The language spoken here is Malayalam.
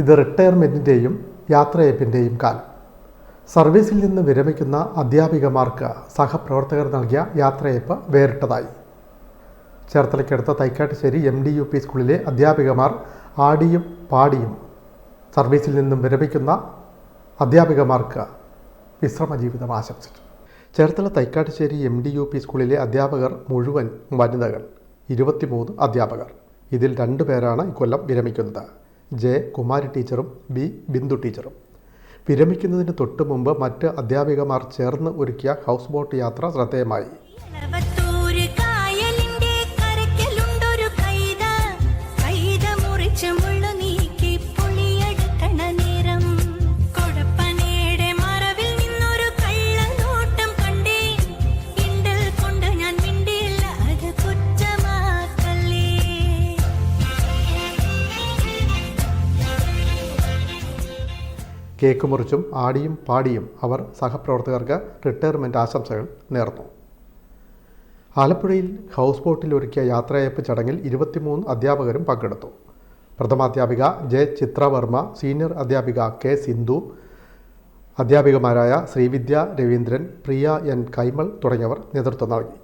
ഇത് റിട്ടയർമെൻറ്റിൻ്റെയും യാത്രയപ്പിൻ്റെയും കാലം. സർവീസിൽ നിന്ന് വിരമിക്കുന്ന അധ്യാപികമാർക്ക് സഹപ്രവർത്തകർ നൽകിയ യാത്രയപ്പ് വേറിട്ടതായി. ചേർത്തലയ്ക്കടുത്ത തൈക്കാട്ടുശ്ശേരി MDUP സ്കൂളിലെ അധ്യാപികമാർ ആടിയും പാടിയും സർവീസിൽ നിന്നും വിരമിക്കുന്ന അധ്യാപികമാർക്ക് വിശ്രമ ജീവിതം ആശംസിച്ചു. ചേർത്തല തൈക്കാട്ടുശ്ശേരി MDUP സ്കൂളിലെ അധ്യാപകർ മുഴുവൻ വനിതകൾ, 23 അധ്യാപകർ. ഇതിൽ 2 പേരാണ് ഇക്കൊല്ലം വിരമിക്കുന്നത്. J. കുമാരി ടീച്ചറും B. ബിന്ദു ടീച്ചറും. വിരമിക്കുന്നതിന് തൊട്ടു മുമ്പ് മറ്റ് അധ്യാപികമാർ ചേർന്ന് ഒരുക്കിയ ഹൗസ് ബോട്ട് യാത്ര ശ്രദ്ധേയമായി. കേക്ക് മുറിച്ചും ആടിയും പാടിയും അവർ സഹപ്രവർത്തകർക്ക് റിട്ടയർമെൻറ്റ് ആശംസകൾ നേർന്നു. ആലപ്പുഴയിൽ ഹൗസ് ബോട്ടിൽ ഒരുക്കിയ യാത്രയയപ്പ് ചടങ്ങിൽ 23 അധ്യാപകരും പങ്കെടുത്തു. പ്രഥമാധ്യാപിക J. ചിത്രവർമ്മ, സീനിയർ അധ്യാപിക K. സിന്ധു, അധ്യാപികമാരായ ശ്രീവിദ്യ രവീന്ദ്രൻ, പ്രിയ N. കൈമൾ തുടങ്ങിയവർ നേതൃത്വം നൽകി.